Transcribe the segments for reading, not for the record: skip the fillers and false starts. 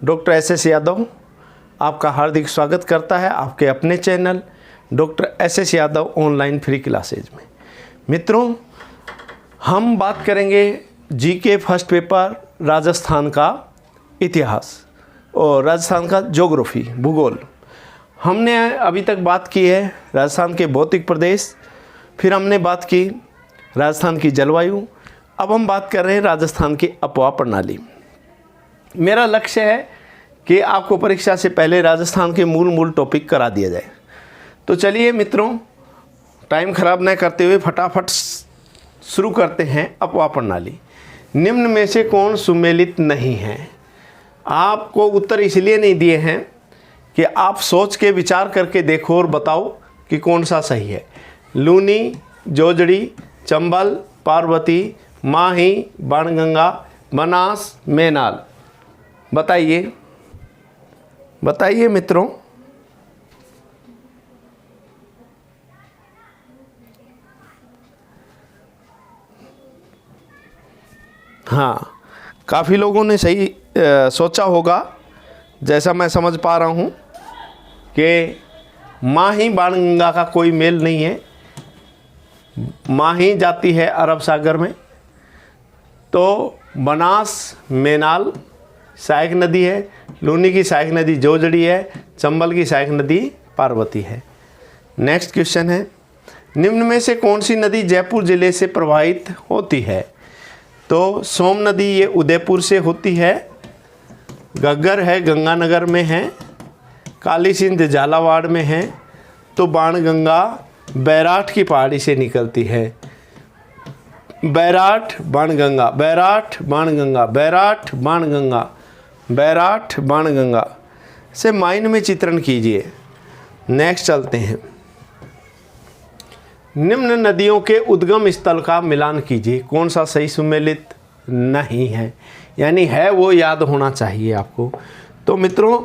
Doctor S Yadav आपका हार्दिक स्वागत करता है आपके अपने channel doctor S Yadav online free classes में। मित्रों, हम बात करेंगे जीके फर्स्ट पेपर राजस्थान का इतिहास और राजस्थान का ज्योग्राफी भूगोल। हमने अभी तक बात की है राजस्थान के भौतिक प्रदेश, फिर हमने बात की राजस्थान की जलवायु, अब हम बात कर रहे हैं राजस्थान की अपवाह प्रणाली। मेरा लक्ष्य है कि आपको परीक्षा से पहले राजस्थान के मूल टॉपिक करा दिया जाए। तो चलिए मित्रों, टाइम ख़राब न करते हुए फटाफट शुरू करते हैं। अपवाह प्रणाली, निम्न में से कौन सुमेलित नहीं है? आपको उत्तर इसलिए नहीं दिए हैं कि आप सोच के विचार करके देखो और बताओ कि कौन सा सही है। लूनी, जोजड़ी, चंबल, पार्वती, माही, बाणगंगा, बनास, मैनाल। बताइए मित्रों। हाँ, काफ़ी लोगों ने सही सोचा होगा, जैसा मैं समझ पा रहा हूँ कि माही बाणगंगा का कोई मेल नहीं है। माही जाती है अरब सागर में, तो बनास मैनाल सहायक नदी है, लूनी की सहायक नदी जोजड़ी है, चंबल की सहायक नदी पार्वती है। नेक्स्ट क्वेश्चन है, निम्न में से कौन सी नदी जयपुर ज़िले से प्रवाहित होती है? तो सोम नदी ये उदयपुर से होती है, घग्गर है गंगानगर में है, काली सिंध झालावाड़ में है, तो बाणगंगा बैराठ की पहाड़ी से निकलती है। बैराठ बाणगंगा, बैराठ बाणगंगा, बैराठ बाणगंगा, बैराठ बाणगंगा से माइंड में चित्रण कीजिए। नेक्स्ट चलते हैं, निम्न नदियों के उद्गम स्थल का मिलान कीजिए। कौन सा सही सुमेलित नहीं है, यानी है वो याद होना चाहिए आपको। तो मित्रों,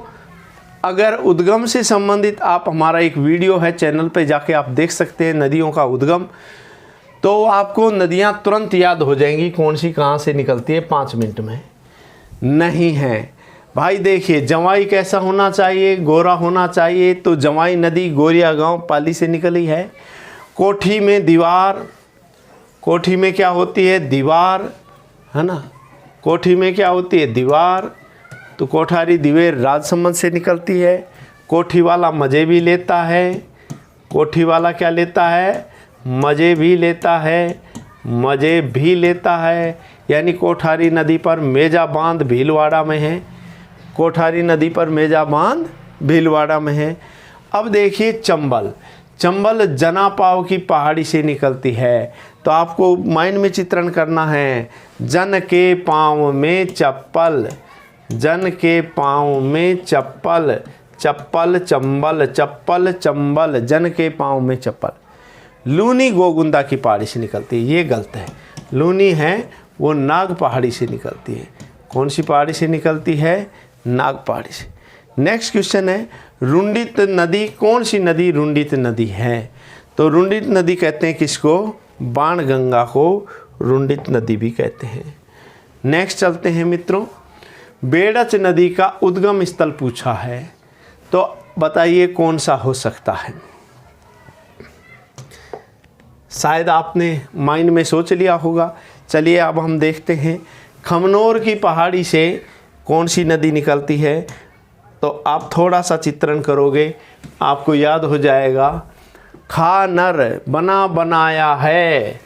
अगर उद्गम से संबंधित आप हमारा एक वीडियो है चैनल पे जाके आप देख सकते हैं, नदियों का उद्गम, तो आपको नदियां तुरंत याद हो जाएंगी कौन सी कहाँ से निकलती है 5 मिनट में। नहीं है भाई। देखिए, जवाई कैसा होना चाहिए? गोरा होना चाहिए। तो जवाई नदी गोरिया गांव पाली से निकली है। कोठी में दीवार, कोठी में क्या होती है? दीवार, है ना। कोठी में क्या होती है? दीवार। तो कोठारी दिवेर राजसमंद से निकलती है। कोठी वाला मज़े भी लेता है। कोठी वाला क्या लेता है? मज़े भी लेता है, मज़े भी लेता है। यानी कोठारी नदी पर मेजा बांध भीलवाड़ा में है। कोठारी नदी पर मेजा बांध भीलवाड़ा में है। अब देखिए चंबल, चंबल जनापाव की पहाड़ी से निकलती है। तो आपको माइंड में चित्रण करना है, जन के पाँव में चप्पल, जन के पाँव में चप्पल, चप्पल चंबल, चप्पल चंबल, जन के पाँव में चप्पल। लूनी गोगुंदा की पहाड़ी से निकलती है, ये गलत है। लूनी है वो नाग पहाड़ी से निकलती है। कौन सी पहाड़ी से निकलती है? नाग पहाड़ी से। नेक्स्ट क्वेश्चन है, रुंडित नदी, कौन सी नदी रुंडित नदी है? तो रुंडित नदी कहते हैं किसको? बाणगंगा को रुंडित नदी भी कहते हैं। नेक्स्ट चलते हैं मित्रों, बेड़च नदी का उद्गम स्थल पूछा है, तो बताइए कौन सा हो सकता है? शायद आपने माइंड में सोच लिया होगा। चलिए अब हम देखते हैं, खमनोर की पहाड़ी से कौन सी नदी निकलती है? तो आप थोड़ा सा चित्रण करोगे आपको याद हो जाएगा। खानर, बना बनाया है,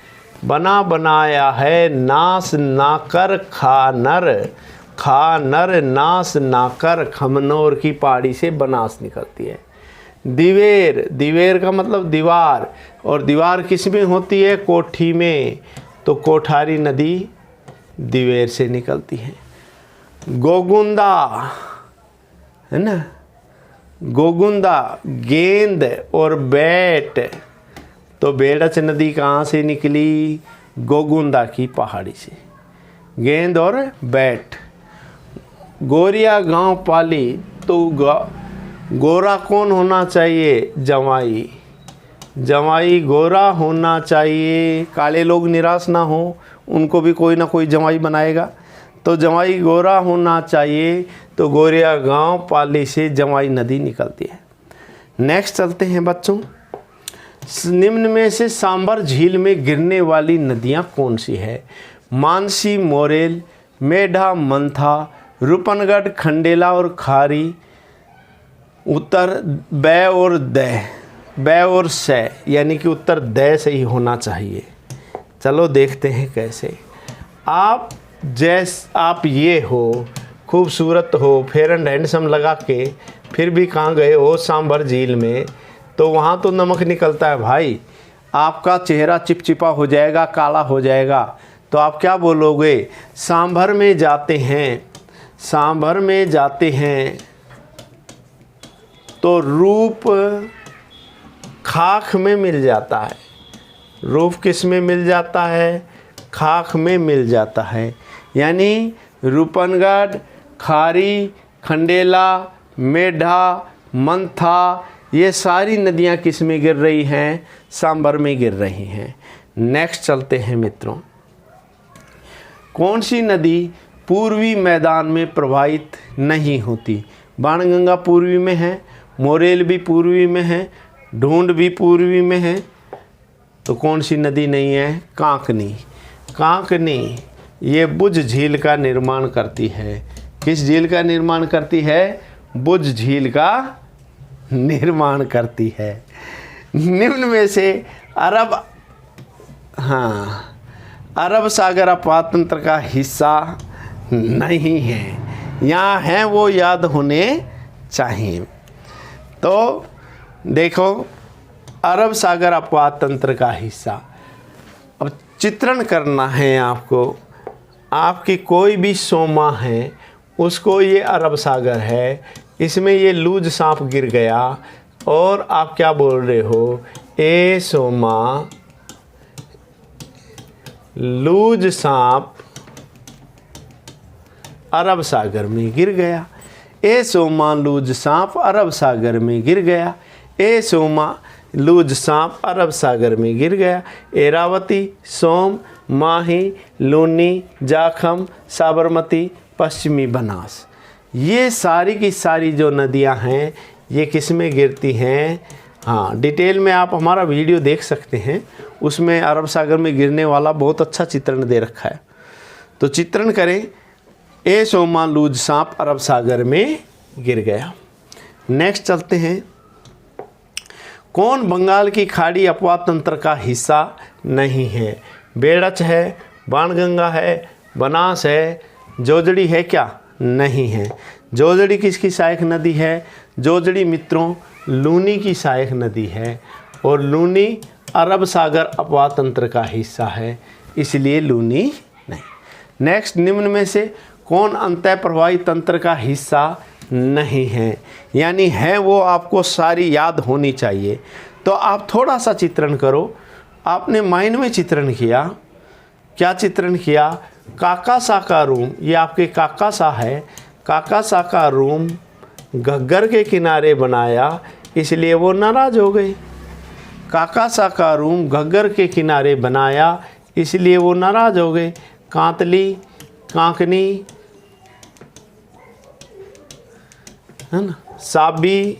बना बनाया है, नास नाकर खानर, खानर नास नाकर, खमनोर की पहाड़ी से बनास निकलती है। दिवेर, दिवेर का मतलब दीवार, और दीवार किस में होती है? कोठी में। तो कोठारी नदी दिवेर से निकलती है। गोगुंदा, है ना, गोगुंदा गेंद और बैट। तो बेड़च नदी कहाँ से निकली? गोगुंदा की पहाड़ी से, गेंद और बैट। गोरिया गांव पाली, तो गोरा कौन होना चाहिए? जवाई, जवाई गोरा होना चाहिए। काले लोग निराश ना हो, उनको भी कोई ना कोई जवाई बनाएगा। तो जमाई गोरा होना चाहिए, तो गोरिया गांव पाली से जमाई नदी निकलती है। नेक्स्ट चलते हैं बच्चों, निम्न में से सांभर झील में गिरने वाली नदियां कौन सी है? मानसी, मोरेल, मेढा, मंथा, रूपनगढ़, खंडेला और खारी। उत्तर बै और दै, बै और सै, यानी कि उत्तर दै से ही होना चाहिए। चलो देखते हैं कैसे। आप ये हो, खूबसूरत हो, फेयर एंड हैंडसम लगा के फिर भी कहाँ गए हो सांभर झील में, तो वहाँ तो नमक निकलता है भाई, आपका चेहरा चिपचिपा हो जाएगा, काला हो जाएगा। तो आप क्या बोलोगे? सांभर में जाते हैं, सांभर में जाते हैं तो रूप खाक में मिल जाता है। रूप किस में मिल जाता है? खाक में मिल जाता है। यानी रूपनगढ़, खारी, खंडेला, मेढा, मंथा, ये सारी नदियाँ किस में गिर रही हैं? सांभर में गिर रही हैं। नेक्स्ट चलते हैं मित्रों, कौन सी नदी पूर्वी मैदान में प्रवाहित नहीं होती? बाणगंगा पूर्वी में है, मोरेल भी पूर्वी में है, ढूंढ भी पूर्वी में है, तो कौन सी नदी नहीं है? कांकनी। कांकनी ये बुझ झील का निर्माण करती है। किस झील का निर्माण करती है? बुझ झील का निर्माण करती है। निम्न में से अरब सागर अपातंत्र का हिस्सा नहीं है, यहाँ है वो याद होने चाहिए। तो देखो, अरब सागर अपातंत्र का हिस्सा, अब चित्रण करना है आपको। आपकी कोई भी सोमा है, उसको ये अरब सागर है, इसमें ये लूज सांप गिर गया और आप क्या बोल रहे हो? ए सोमा लूज सांप अरब सागर में गिर गया। ए सोमा लूज सांप अरब सागर में गिर गया। ए सोमा लूज सांप अरब सागर में गिर गया। एरावती, सोम, माही, लूनी, जाखम, साबरमती, पश्चिमी बनास, ये सारी की सारी जो नदियां हैं ये किस में गिरती हैं? हाँ, डिटेल में आप हमारा वीडियो देख सकते हैं, उसमें अरब सागर में गिरने वाला बहुत अच्छा चित्रण दे रखा है। तो चित्रण करें, ए सोमा लूज सांप अरब सागर में गिर गया। नेक्स्ट चलते हैं, कौन बंगाल की खाड़ी अपवा तंत्र का हिस्सा नहीं है? बेड़च है, बाणगंगा है, बनास है, जोजड़ी है क्या? नहीं है। जोजड़ी किसकी सहायक नदी है? जोजड़ी मित्रों लूनी की सहायक नदी है, और लूनी अरब सागर अपवा तंत्र का हिस्सा है, इसलिए लूनी नहीं। नेक्स्ट, निम्न में से कौन अंतः प्रवाही तंत्र का हिस्सा नहीं है? यानी है वो आपको सारी याद होनी चाहिए। तो आप थोड़ा सा चित्रण करो। आपने माइंड में चित्रण किया, क्या चित्रण किया? काकासा का रूम, ये आपके काकासा है, काकासा का रूम घग्गर के किनारे बनाया, इसलिए वो नाराज हो गए। काकासा का रूम घग्गर के किनारे बनाया, इसलिए वो नाराज हो गए। कांतली, कांकनी, है ना, साबी,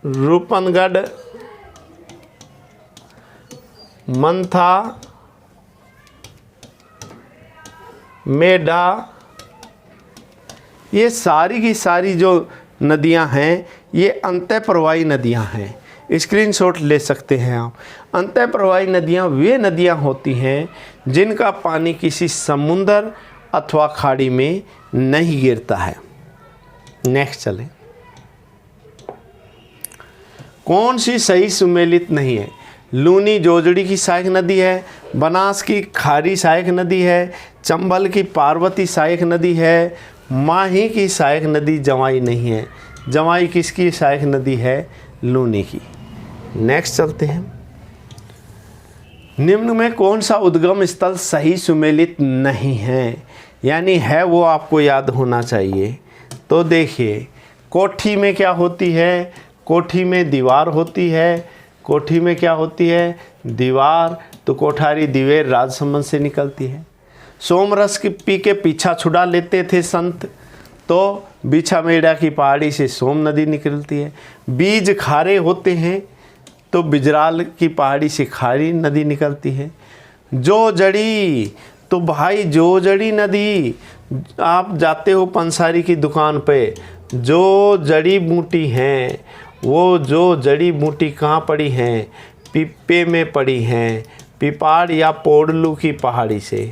रूपनगढ़, मंथा, मेढा, ये सारी की सारी जो नदियां हैं ये अंतः प्रवाही नदियां हैं। स्क्रीनशॉट ले सकते हैं आप। अंतः प्रवाही नदियां वे नदियां होती हैं जिनका पानी किसी समुंदर अथवा खाड़ी में नहीं गिरता है। नेक्स्ट चलें, कौन सी सही सुमेलित नहीं है? लूनी जोजड़ी की सहायक नदी है, बनास की खारी सहायक नदी है, चंबल की पार्वती सहायक नदी है, माही की सहायक नदी जवाई नहीं है। जवाई किसकी सहायक नदी है? लूनी की। नेक्स्ट चलते हैं, निम्न में कौन सा उद्गम स्थल सही सुमेलित नहीं है? यानी है वो आपको याद होना चाहिए। तो देखिए, कोठी में क्या होती है? कोठी में दीवार होती है। कोठी में क्या होती है? दीवार। तो कोठारी दिवेर राजसमंद से निकलती है। सोमरस की पी के पीछा छुड़ा लेते थे संत, तो बिछामेड़ा की पहाड़ी से सोम नदी निकलती है। बीज खारे होते हैं तो बिजराल की पहाड़ी से खारी नदी निकलती है। जो जड़ी, तो भाई जो जड़ी नदी, आप जाते हो पंसारी की दुकान पे, जो जड़ी बूटी हैं, वो जो जड़ी बूटी कहाँ पड़ी हैं, पिप्पे में पड़ी हैं, पिपाड़ या पोड़लू की पहाड़ी से,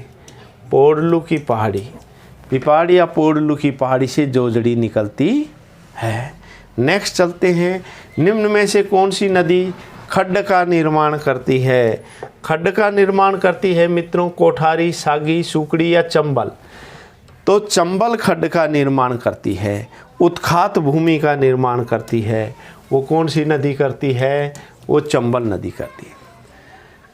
पोड़लू की पहाड़ी, पिपाड़ या पोड़लू की पहाड़ी से जो जड़ी निकलती है। नेक्स्ट चलते हैं, निम्न में से कौन सी नदी खड्ड का निर्माण करती है? खड्ड का निर्माण करती है मित्रों कोठारी, सागी, सुकड़ी या चंबल। तो चंबल खड्ड का निर्माण करती है। उत्खात भूमि का निर्माण करती है। वो कौन सी नदी करती है? वो चंबल नदी करती है।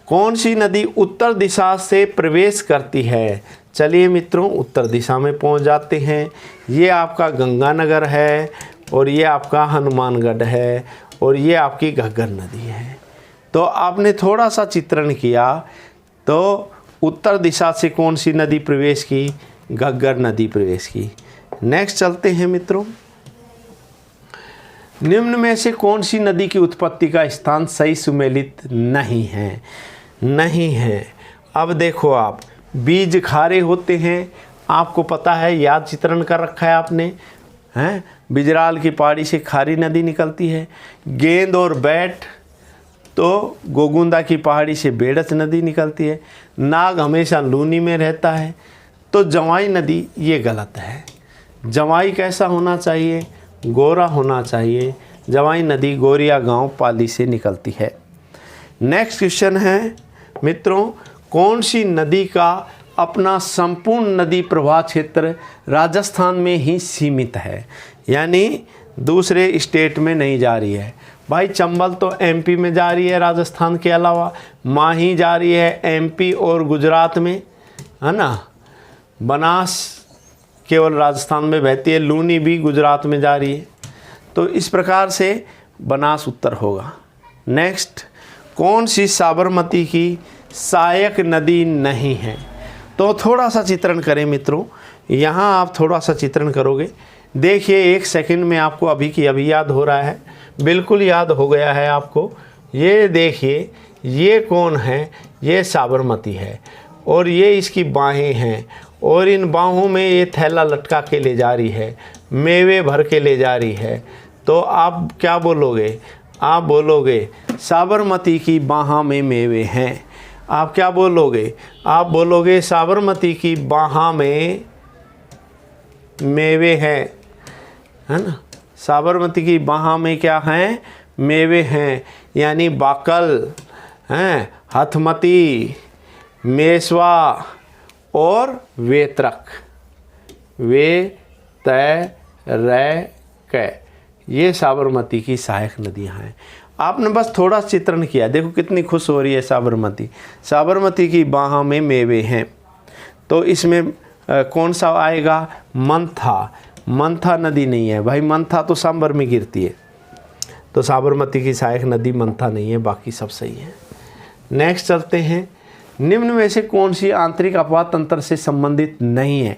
कौन सी नदी उत्तर दिशा से प्रवेश करती है? चलिए मित्रों उत्तर दिशा में पहुंच जाते हैं। ये आपका गंगानगर है और ये आपका हनुमानगढ़ है और ये आपकी घग्गर नदी है। तो आपने थोड़ा सा चित्रण किया तो उत्तर दिशा से कौन सी नदी प्रवेश की? घग्गर नदी प्रवेश की। नेक्स्ट चलते हैं मित्रों, निम्न में से कौन सी नदी की उत्पत्ति का स्थान सही सुमेलित नहीं है? नहीं है। अब देखो आप, बीज खारे होते हैं, आपको पता है, याद चित्रण कर रखा है आपने, हैं? बिजराल की पहाड़ी से खारी नदी निकलती है। गेंद और बैट, तो गोगुंदा की पहाड़ी से बेड़च नदी निकलती है। नाग हमेशा लूनी में रहता है। तो जवाई नदी, ये गलत है। जवाई कैसा होना चाहिए? गोरा होना चाहिए। जवाई नदी गोरिया गांव पाली से निकलती है। नेक्स्ट क्वेश्चन है मित्रों, कौन सी नदी का अपना संपूर्ण नदी प्रवाह क्षेत्र राजस्थान में ही सीमित है, यानी दूसरे स्टेट में नहीं जा रही है? भाई चंबल तो एमपी में जा रही है राजस्थान के अलावा, माही जा रही है एमपी और गुजरात में, है ना। बनास केवल राजस्थान में बहती है, लूनी भी गुजरात में जा रही है। तो इस प्रकार से बनास उत्तर होगा। नेक्स्ट, कौन सी साबरमती की सहायक नदी नहीं है? तो थोड़ा सा चित्रण करें मित्रों, यहाँ आप थोड़ा सा चित्रण करोगे, देखिए 1 सेकंड में आपको अभी की अभी याद हो रहा है, बिल्कुल याद हो गया है आपको। ये देखिए, ये कौन है? ये साबरमती है और ये इसकी बाहें हैं और इन बाहों में ये थैला लटका के ले जा रही है, मेवे भर के ले जा रही है। तो आप क्या बोलोगे? आप बोलोगे साबरमती की बाहों में मेवे हैं। आप क्या बोलोगे? आप बोलोगे साबरमती की बाहों में मेवे हैं, है ना। साबरमती की बाहों में क्या हैं? मेवे हैं, यानी बाकल हैं, हथमती, मेसवा और वेत्रक, वे तय रै कै, ये साबरमती की सहायक नदियां हैं। आपने बस थोड़ा चित्रण किया, देखो कितनी खुश हो रही है साबरमती। साबरमती की बाहों में मेवे हैं, तो इसमें कौन सा आएगा? मंथा। मंथा नदी नहीं है भाई, मंथा तो सांबर में गिरती है, तो साबरमती की सहायक नदी मंथा नहीं है, बाकी सब सही है। नेक्स्ट चलते हैं, निम्न में से कौन सी आंतरिक अपवाह तंत्र से संबंधित नहीं है?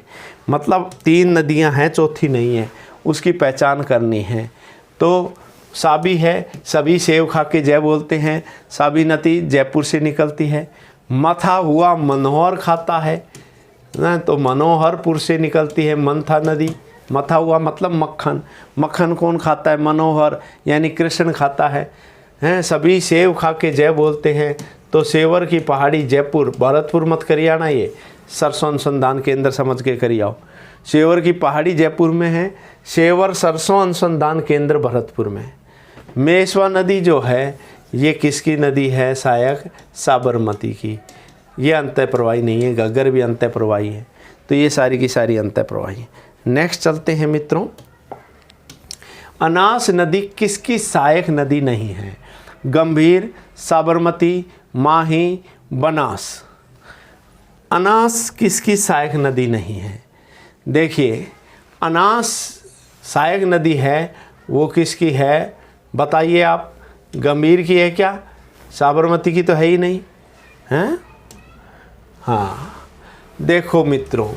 मतलब 3 नदियां हैं, चौथी नहीं है, उसकी पहचान करनी है। तो साबी है, सभी सेव खा के जय बोलते हैं, साबी नदी जयपुर से निकलती है। मथा हुआ मनोहर खाता है ना, तो मनोहरपुर से निकलती है मंथा नदी। मथा हुआ मतलब मक्खन, मक्खन कौन खाता है? मनोहर, यानी कृष्ण खाता है। हैं, सभी सेव खा के जय बोलते हैं, तो सेवर की पहाड़ी जयपुर, भरतपुर मत करिए आना, ये सरसों अनुसंधान केंद्र समझ के करिए आओ। सेवर की पहाड़ी जयपुर में है, सेवर सरसों अनुसंधान केंद्र भरतपुर में। मेसवा नदी जो है ये किसकी नदी है? सहायक साबरमती की। ये अंतः प्रवाही नहीं है, घग्गर भी अंतः प्रवाही है, तो ये सारी की सारी अंतः प्रवाही है। नेक्स्ट चलते हैं मित्रों, अनास नदी किसकी सहायक नदी नहीं है? गंभीर, साबरमती, माही, बनास। अनास किसकी सहायक नदी नहीं है? देखिए, अनास सहायक नदी है, वो किसकी है बताइए आप? गंभीर की है क्या? साबरमती की तो है ही नहीं। हैं। हाँ देखो मित्रों,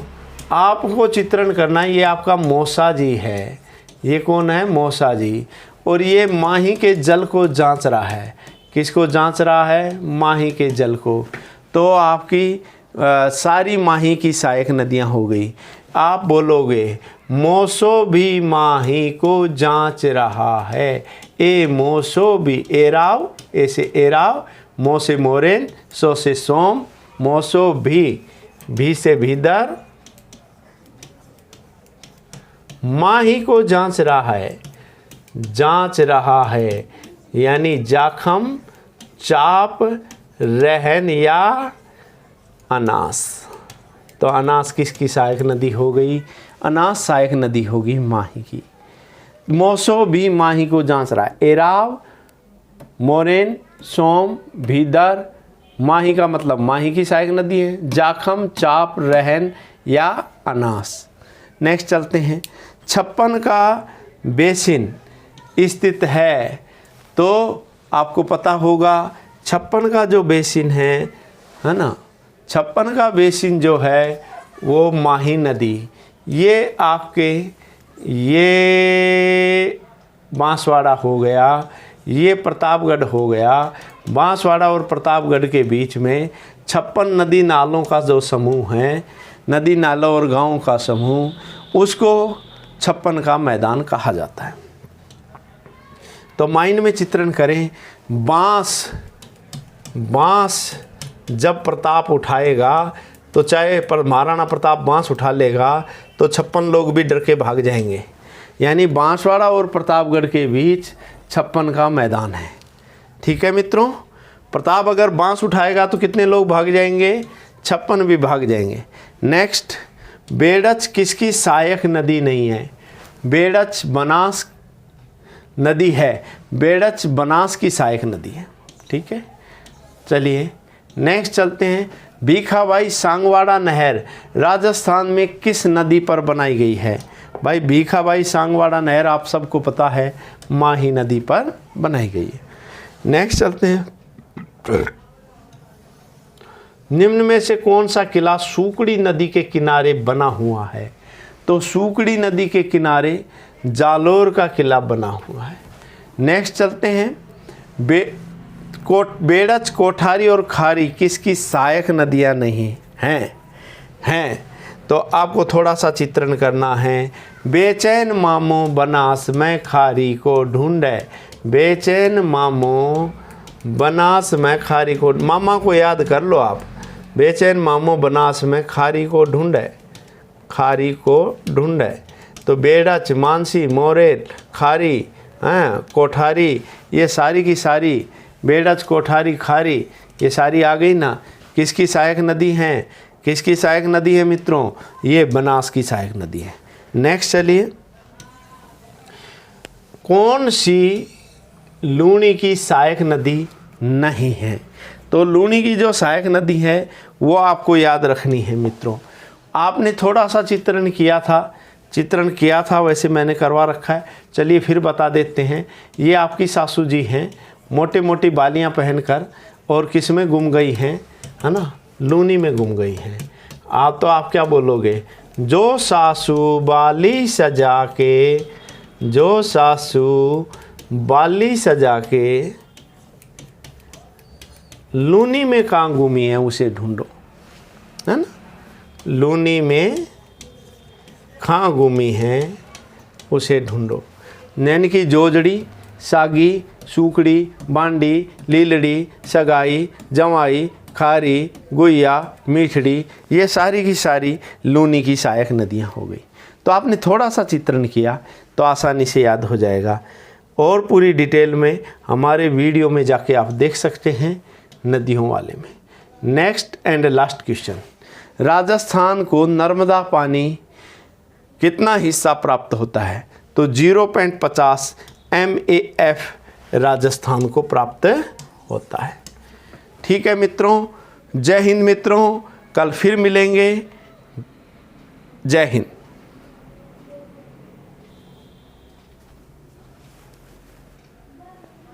आपको चित्रण करना है। ये आपका मौसा जी है, ये कौन है? मौसा जी। और ये माही के जल को जांच रहा है। किसको जांच रहा है? माही के जल को। तो आपकी सारी माही की सहायक नदियाँ हो गई। आप बोलोगे मौसो भी माही को जांच रहा है, ए मौसो भी, एराव, ए से एराव, मो से मोरेन, सो से सोम, मौसो भी से भीदर, माही को जांच रहा है। जांच रहा है यानी जाखम, चाप, रहन या अनास। तो अनास किसकी सहायक नदी हो गई? अनास सहायक नदी होगी माही की। मौसो भी माही को जांच रहा है। एराव, मोरेन, सोम, भीदर, माही का मतलब माही की सहायक नदी है। जाखम, चाप, रहन या अनास। नेक्स्ट चलते हैं। 56 का बेसिन स्थित है। तो आपको पता होगा 56 का जो बेसिन है ना, 56 का बेसिन जो है वो माही नदी, ये आपके ये बांसवाड़ा हो गया, ये प्रतापगढ़ हो गया। बांसवाड़ा और प्रतापगढ़ के बीच में 56 नदी नालों का जो समूह है, नदी नालों और गाँव का समूह, उसको 56 का मैदान कहा जाता है। तो माइंड में चित्रण करें। बांस जब प्रताप उठाएगा तो चाहे पर महाराणा प्रताप बांस उठा लेगा तो 56 लोग भी डर के भाग जाएंगे। यानी बांसवाड़ा और प्रतापगढ़ के बीच 56 का मैदान है। ठीक है मित्रों, प्रताप अगर बांस उठाएगा तो कितने लोग भाग जाएंगे? 56 भी भाग जाएंगे। नेक्स्ट, बेड़च किसकी सहायक नदी नहीं है? बेड़च बनास नदी है। बेड़च बनास की सहायक नदी है। ठीक है, चलिए नेक्स्ट चलते हैं। भीखाबाई सांगवाड़ा नहर राजस्थान में किस नदी पर बनाई गई है? भाई भीखाबाई सांगवाड़ा नहर आप सबको पता है माही नदी पर बनाई गई है। नेक्स्ट चलते हैं। निम्न में से कौन सा किला सूकड़ी नदी के किनारे बना हुआ है? तो सूकड़ी नदी के किनारे जालोर का किला बना हुआ है। नेक्स्ट चलते हैं। बेड़च, कोठारी और खारी किसकी सहायक नदियां नहीं हैं? तो आपको थोड़ा सा चित्रण करना है। बेचैन मामो बनास में खारी को ढूंढे। बेचैन मामो बनास में खारी को, मामा को याद कर लो आप। बेचैन मामो बनास में खारी को ढूंढे, खारी को ढूंढे। तो बेड़च, मानसी, मोरेल, खारी, कोठारी, ये सारी की सारी, बेड़च, कोठारी, खारी, ये सारी आ गई ना। किसकी सहायक नदी हैं? किसकी सहायक नदी है मित्रों? ये बनास की सहायक नदी है। नेक्स्ट चलिए। कौन सी लूनी की सहायक नदी नहीं है? तो लूनी की जो सहायक नदी है वो आपको याद रखनी है मित्रों। आपने थोड़ा सा चित्रण किया था, वैसे मैंने करवा रखा है। चलिए फिर बता देते हैं। ये आपकी सासू जी हैं, मोटे मोटी बालियां पहनकर, और किस में गुम गई हैं? है ना, लूनी में गुम गई हैं। आप क्या बोलोगे? जो सासू बाली सजा के, जो सासू बाली सजा के लूनी में कहाँ गुमी है उसे ढूंढो, है ना। लूनी में कहाँ गुमी है उसे ढूंढो। नैन की जोजड़ी, सागी, सूकड़ी, बांडी, लीलड़ी, सगाई, जवाई, खारी, गुइया, मीठड़ी, ये सारी की सारी लूनी की सहायक नदियाँ हो गई। तो आपने थोड़ा सा चित्रण किया तो आसानी से याद हो जाएगा। और पूरी डिटेल में हमारे वीडियो में जाके आप देख सकते हैं नदियों वाले में। Next and last question, Rajasthan को नर्मदा पानी कितना हिस्सा प्राप्त होता है? तो 0.50 MAF राजस्थान को प्राप्त होता है। ठीक है मित्रों, जय हिंद मित्रों, कल फिर मिलेंगे। जय हिंद।